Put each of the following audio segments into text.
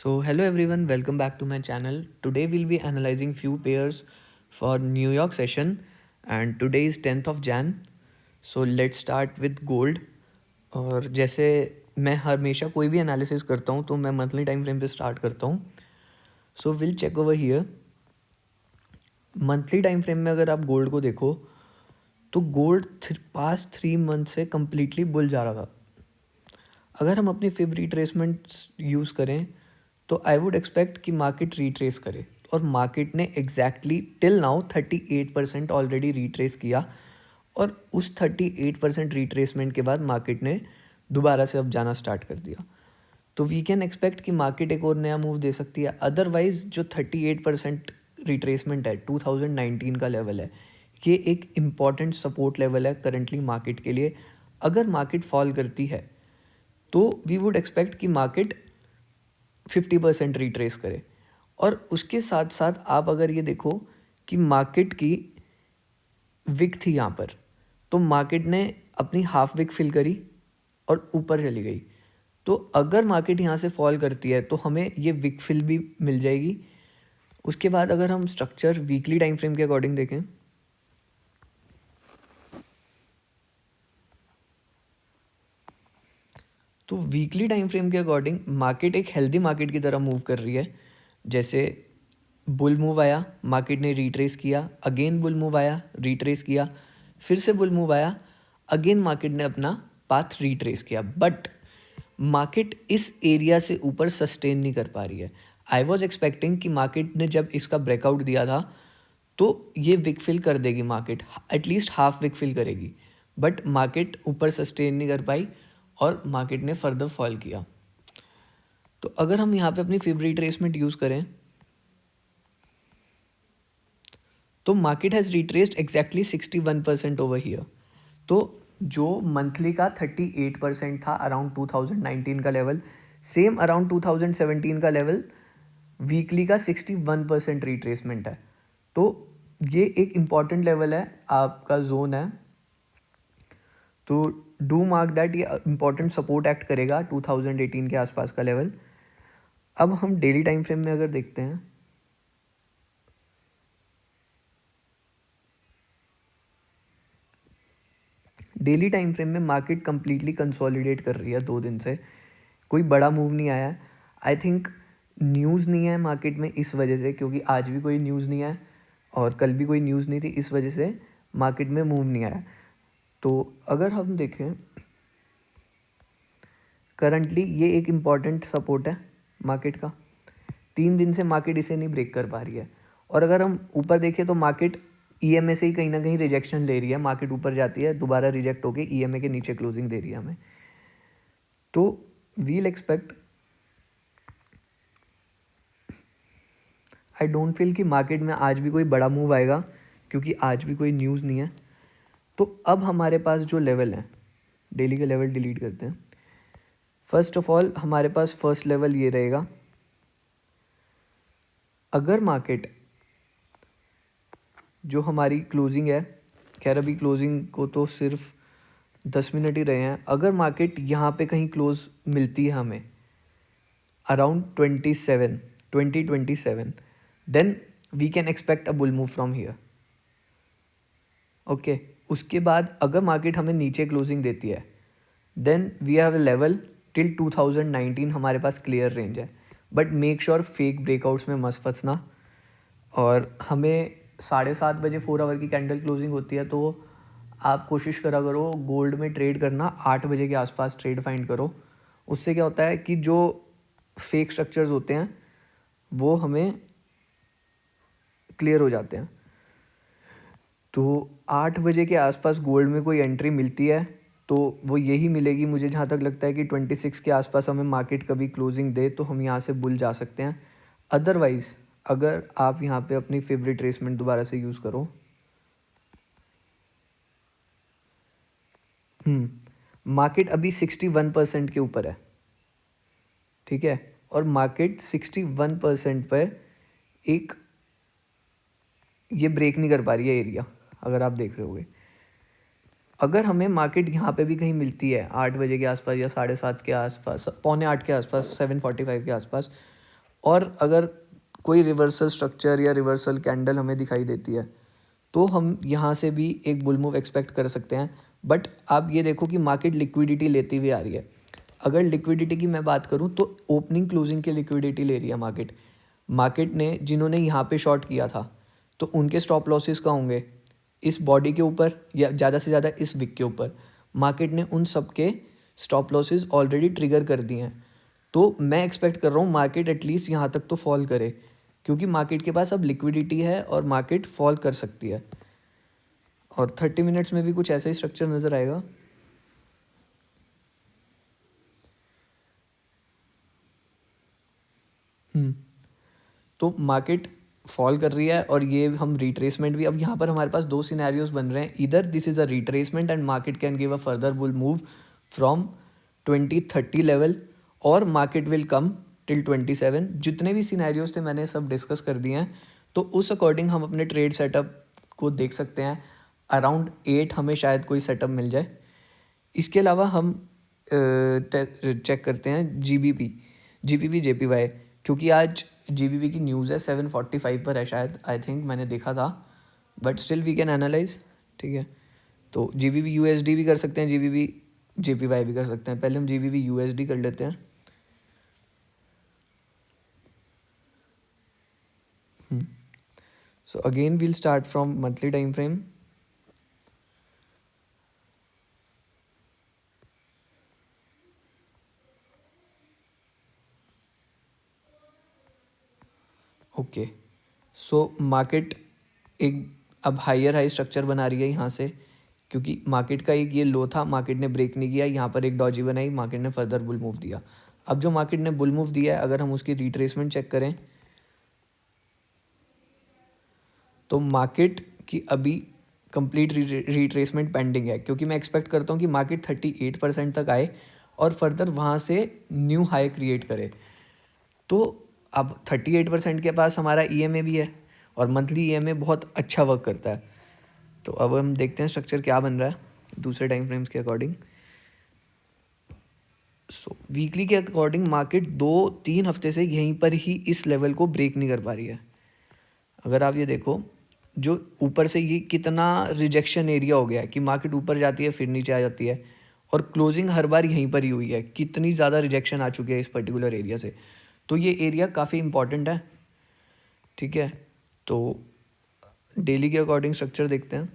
Hello everyone, welcome back to my channel. Today we'll be analyzing few pairs for New York session and today is 10th of Jan. So let's start with gold. और जैसे मैं हमेशा कोई भी analysis करता हूँ तो मैं मंथली टाइम फ्रेम पे स्टार्ट करता हूँ. So we'll check over here. Monthly time frame में अगर आप गोल्ड को देखो तो गोल्ड पास्ट 3 मंथ से कम्प्लीटली बुल जा रहा था. अगर हम अपनी फिब रिट्रेसमेंट्स यूज़ करें तो आई वुड एक्सपेक्ट कि मार्केट रिट्रेस करे और मार्केट ने exactly till now 38% already retrace किया और उस 38% रिट्रेसमेंट के बाद मार्केट ने दोबारा से अब जाना स्टार्ट कर दिया. तो वी कैन एक्सपेक्ट कि मार्केट एक और नया मूव दे सकती है. अदरवाइज जो 38% रिट्रेसमेंट है 2019 का लेवल है, ये एक इम्पॉर्टेंट सपोर्ट लेवल है करंटली मार्केट के लिए. अगर मार्केट फॉल करती है तो वी वुड एक्सपेक्ट कि मार्केट 50% रिट्रेस करे. और उसके साथ साथ आप अगर ये देखो कि मार्केट की विक थी यहाँ पर, तो मार्केट ने अपनी हाफ विक फिल करी और ऊपर चली गई. तो अगर मार्केट यहाँ से फॉल करती है तो हमें ये विक फिल भी मिल जाएगी. उसके बाद अगर हम स्ट्रक्चर वीकली टाइम फ्रेम के अकॉर्डिंग देखें तो वीकली टाइम फ्रेम के अकॉर्डिंग मार्केट एक हेल्दी मार्केट की तरह मूव कर रही है. जैसे बुल मूव आया, मार्केट ने रिट्रेस किया, अगेन बुल मूव आया, रिट्रेस किया, फिर से बुल मूव आया, अगेन मार्केट ने अपना पाथ रिट्रेस किया. बट मार्केट इस एरिया से ऊपर सस्टेन नहीं कर पा रही है. आई वॉज एक्सपेक्टिंग कि मार्केट ने जब इसका ब्रेकआउट दिया था तो ये विक फिल कर देगी, market at least half wick fill करेगी. बट मार्केट ऊपर सस्टेन नहीं कर पाई और मार्केट ने फर्दर फॉल किया. तो अगर हम यहाँ पे अपनी फिब रिट्रेसमेंट यूज़ करें तो market has retraced exactly 61% over here. तो जो मंथली का 38% था अराउंड 2019 का लेवल, सेम अराउंड 2017 का लेवल वीकली का 61% रिट्रेसमेंट है. तो ये एक इम्पॉर्टेंट लेवल है, आपका जोन है. तो डू मार्क दैट, ये इम्पॉर्टेंट सपोर्ट एक्ट करेगा 2018 के आसपास का लेवल. अब हम डेली टाइम फ्रेम में अगर देखते हैं डेली टाइम फ्रेम में मार्केट कंप्लीटली कंसोलिडेट कर रही है 2 दिन से. कोई बड़ा मूव नहीं आया है. आई थिंक न्यूज़ नहीं है मार्केट में इस वजह से, क्योंकि आज भी कोई न्यूज़ नहीं है और कल भी कोई न्यूज़ नहीं थी, इस वजह से मार्केट में मूव नहीं आया. तो अगर हम देखें करंटली ये एक इम्पॉर्टेंट सपोर्ट है मार्केट का. 3 दिन से मार्केट इसे नहीं ब्रेक कर पा रही है. और अगर हम ऊपर देखें तो मार्केट ईएमए से ही कहीं ना कहीं रिजेक्शन ले रही है. मार्केट ऊपर जाती है, दोबारा रिजेक्ट होकर ईएमए के नीचे क्लोजिंग दे रही है हमें. तो we'll expect, I don't feel कि मार्केट में आज भी कोई बड़ा मूव आएगा, क्योंकि आज भी कोई न्यूज़ नहीं है. तो अब हमारे पास जो लेवल है, डेली के लेवल डिलीट करते हैं. फर्स्ट ऑफ ऑल हमारे पास फर्स्ट लेवल ये रहेगा. अगर मार्केट जो हमारी क्लोजिंग है, खैर अभी क्लोजिंग को तो सिर्फ 10 मिनट ही रहे हैं, अगर मार्केट यहाँ पे कहीं क्लोज मिलती है हमें around 2027, then we can expect a bull move from here. Okay, उसके बाद अगर मार्केट हमें नीचे क्लोजिंग देती है then we have a level till 2019, हमारे पास क्लियर रेंज है. But make sure fake breakouts में मत फंसना. और हमें 7:30 बजे 4 आवर की कैंडल क्लोजिंग होती है, तो आप कोशिश करा करो गोल्ड में ट्रेड करना 8 बजे के आसपास ट्रेड फाइंड करो. उससे क्या होता है कि जो फेक स्ट्रक्चर्स होते हैं वो हमें क्लियर हो जाते हैं. तो 8 बजे के आसपास गोल्ड में कोई एंट्री मिलती है तो वो यही मिलेगी. मुझे जहाँ तक लगता है कि 26 के आसपास हमें मार्केट कभी क्लोजिंग दे तो हम यहाँ से बुल जा सकते हैं. अदरवाइज़ अगर आप यहाँ पे अपनी फेवरेट ट्रेसमेंट दोबारा से यूज़ करो, मार्केट अभी 61% के ऊपर है, ठीक है. और मार्केट 61% पे एक ये ब्रेक नहीं कर पा रही है एरिया, अगर आप देख रहे होगे. अगर हमें मार्केट यहाँ पे भी कहीं मिलती है 8 बजे के आसपास या 7:30 के आसपास, 7:45 के आसपास, 7:45 के आसपास, और अगर कोई रिवर्सल स्ट्रक्चर या रिवर्सल कैंडल हमें दिखाई देती है तो हम यहाँ से भी एक बुल मूव एक्सपेक्ट कर सकते हैं। बट आप ये देखो कि मार्केट लिक्विडिटी लेती हुई आ रही है। अगर लिक्विडिटी की मैं बात करूँ तो ओपनिंग क्लोजिंग की लिक्विडिटी ले रही है मार्केट ने जिन्होंने यहाँ पे शॉर्ट किया था तो उनके स्टॉप लॉसेस का होंगे इस बॉडी के ऊपर या ज़्यादा से ज़्यादा इस विक के ऊपर। मार्केट ने उन सब के स्टॉप लॉसेस ऑलरेडी ट्रिगर कर दिए हैं। तो मैं एक्सपेक्ट कर रहा हूँ मार्केट एटलीस्ट यहाँ तक तो फॉल करे, क्योंकि मार्केट के पास अब लिक्विडिटी है और मार्केट फॉल कर सकती है। और 30 मिनट्स में भी कुछ ऐसा ही स्ट्रक्चर नज़र आएगा। तो मार्केट फॉल कर रही है और ये हम रिट्रेसमेंट भी, अब यहाँ पर हमारे पास दो सिनेरियोज बन रहे हैं। इधर this is a retracement and market can give a further bull move from 2030 level और मार्केट विल कम टिल 27। जितने भी सिनेरियोज थे मैंने सब डिस्कस कर दिए हैं। तो उस अकॉर्डिंग हम अपने ट्रेड सेटअप को देख सकते हैं। अराउंड 8 हमें शायद कोई सेटअप मिल जाए। इसके अलावा हम चेक करते हैं जीबीपी जेपीवाई, क्योंकि आज जीबीपी की न्यूज़ है 745 पर है शायद, आई थिंक मैंने देखा था। But still we can analyse. ठीक है, तो जीबीपी यूएसडी भी कर सकते हैं, जीबीपी जेपीवाई भी कर सकते हैं। पहले हम जीबीपी यूएसडी कर लेते हैं। So again we'll start from monthly time frame. Okay, so market एक अब हायर हाई स्ट्रक्चर बना रही है यहाँ से, क्योंकि मार्केट का एक ये लो था, मार्केट ने ब्रेक नहीं किया, यहाँ पर एक डॉजी बनाई, मार्केट ने फर्दर बुल मूव दिया। अब जो मार्केट ने बुल मूव दिया है, अगर हम उसकी रिट्रेसमेंट चेक करें तो मार्केट की अभी कंप्लीट रिट्रेसमेंट पेंडिंग है, क्योंकि मैं एक्सपेक्ट करता हूँ कि मार्केट 38% तक आए और फर्दर वहाँ से न्यू हाई क्रिएट करे। तो अब 38% के पास हमारा ईएमए भी है और मंथली ईएमए बहुत अच्छा वर्क करता है। तो अब हम देखते हैं स्ट्रक्चर क्या बन रहा है दूसरे टाइम फ्रेम्स के अकॉर्डिंग। सो वीकली के अकॉर्डिंग मार्केट 2-3 हफ्ते से यहीं पर ही इस लेवल को ब्रेक नहीं कर पा रही है। अगर आप ये देखो, जो ऊपर से ये कितना रिजेक्शन एरिया हो गया है कि मार्केट ऊपर जाती है फिर नीचे आ जाती है और क्लोजिंग हर बार यहीं पर ही हुई है। कितनी ज़्यादा रिजेक्शन आ चुकी है इस पर्टिकुलर एरिया से। तो ये एरिया काफ़ी इंपॉर्टेंट है। ठीक है, तो डेली के अकॉर्डिंग स्ट्रक्चर देखते हैं।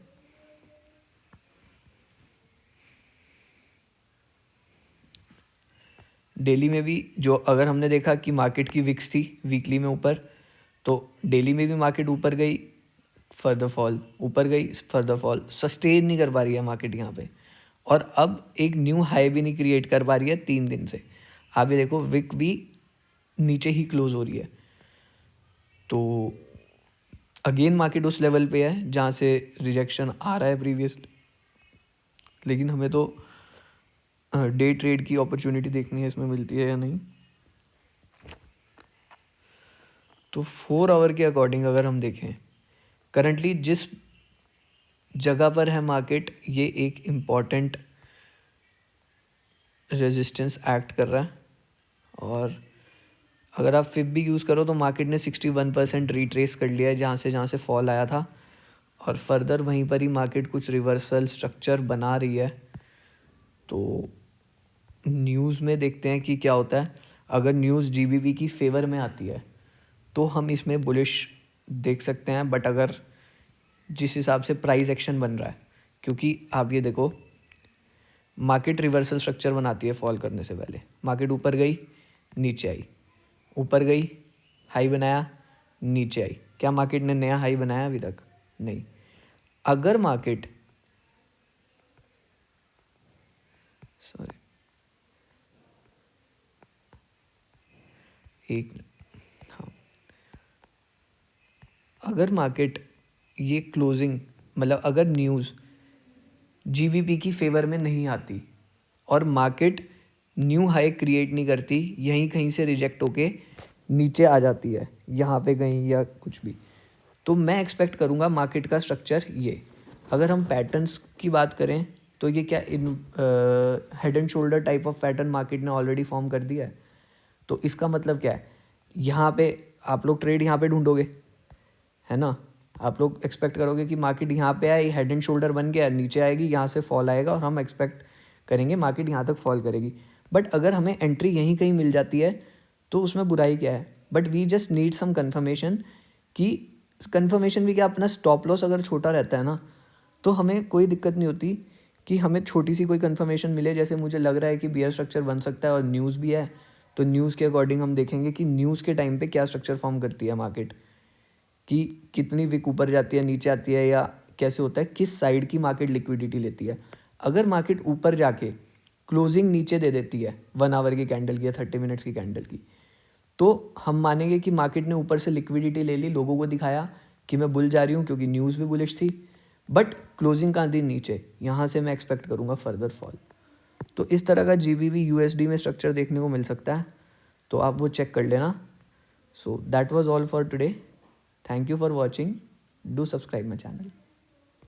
डेली में भी जो अगर हमने देखा कि मार्केट की विक्स थी वीकली में ऊपर, तो डेली में भी मार्केट ऊपर गई फर्दर फॉल, ऊपर गई फर्दर फॉल, सस्टेन नहीं कर पा रही है मार्केट यहाँ पे। और अब एक न्यू हाई भी नहीं क्रिएट कर पा रही है 3 दिन से। आप ये देखो विक भी नीचे ही क्लोज हो रही है। तो अगेन मार्केट उस लेवल पे है जहाँ से रिजेक्शन आ रहा है प्रीवियस, लेकिन हमें तो डे ट्रेड की अपॉर्चुनिटी देखनी है इसमें मिलती है या नहीं। तो 4 आवर के अकॉर्डिंग अगर हम देखें करंटली जिस जगह पर है मार्केट, ये एक इम्पॉर्टेंट रेजिस्टेंस एक्ट कर रहा है। और अगर आप फिब भी यूज़ करो तो मार्केट ने 61% रिट्रेस कर लिया है जहाँ से फॉल आया था और फर्दर वहीं पर ही मार्केट कुछ रिवर्सल स्ट्रक्चर बना रही है। तो न्यूज़ में देखते हैं कि क्या होता है। अगर न्यूज़ जीबीपी की फेवर में आती है तो हम इसमें बुलिश देख सकते हैं। बट अगर जिस हिसाब से प्राइस एक्शन बन रहा है, क्योंकि आप ये देखो मार्केट रिवर्सल स्ट्रक्चर बनाती है फॉल करने से पहले। मार्केट ऊपर गई नीचे आई, ऊपर गई हाई बनाया नीचे आई। क्या मार्केट ने नया हाई बनाया अभी तक? नहीं। अगर मार्केट हाँ, अगर मार्केट ये क्लोजिंग मतलब अगर न्यूज़ जीबीपी की फेवर में नहीं आती और मार्केट न्यू हाई क्रिएट नहीं करती, यहीं कहीं से रिजेक्ट होके नीचे आ जाती है यहाँ पे कहीं या कुछ भी, तो मैं एक्सपेक्ट करूँगा मार्केट का स्ट्रक्चर ये। अगर हम पैटर्न्स की बात करें तो ये क्या head and shoulder type of pattern market ने ऑलरेडी फॉर्म कर दिया है। तो इसका मतलब क्या है, यहाँ पे आप लोग ट्रेड यहाँ पे ढूंढोगे, है ना। आप लोग एक्सपेक्ट करोगे कि मार्केट यहाँ पे आए, हेड एंड शोल्डर बन गया, नीचे आएगी, यहाँ से फॉल आएगा और हम एक्सपेक्ट करेंगे मार्केट यहाँ तक फॉल करेगी। बट अगर हमें एंट्री यहीं कहीं मिल जाती है तो उसमें बुराई क्या है। But we just need some confirmation, कि कन्फर्मेशन भी क्या, अपना स्टॉप लॉस अगर छोटा रहता है ना तो हमें कोई दिक्कत नहीं होती कि हमें छोटी सी कोई कन्फर्मेशन मिले। जैसे मुझे लग रहा है कि बियर स्ट्रक्चर बन सकता है और न्यूज़ भी है, तो न्यूज़ के अकॉर्डिंग हम देखेंगे कि न्यूज़ के टाइम पे क्या स्ट्रक्चर फॉर्म करती है मार्केट, कि कितनी विक ऊपर जाती है, नीचे आती है, या कैसे होता है, किस साइड की मार्केट लिक्विडिटी लेती है। अगर मार्केट ऊपर जाके क्लोजिंग नीचे दे देती है 1 आवर की कैंडल की या 30 मिनट्स की कैंडल की, तो हम मानेंगे कि मार्केट ने ऊपर से लिक्विडिटी ले ली, लोगों को दिखाया कि मैं बुल जा रही हूँ क्योंकि न्यूज़ भी बुलिश थी, बट क्लोजिंग कहाँ दी, नीचे। यहाँ से मैं एक्सपेक्ट करूँगा फर्दर फॉल। तो इस तरह का GBP USD में स्ट्रक्चर देखने को मिल सकता है, तो आप वो चेक कर लेना। So that was all for today. Thank you for watching, do subscribe my channel.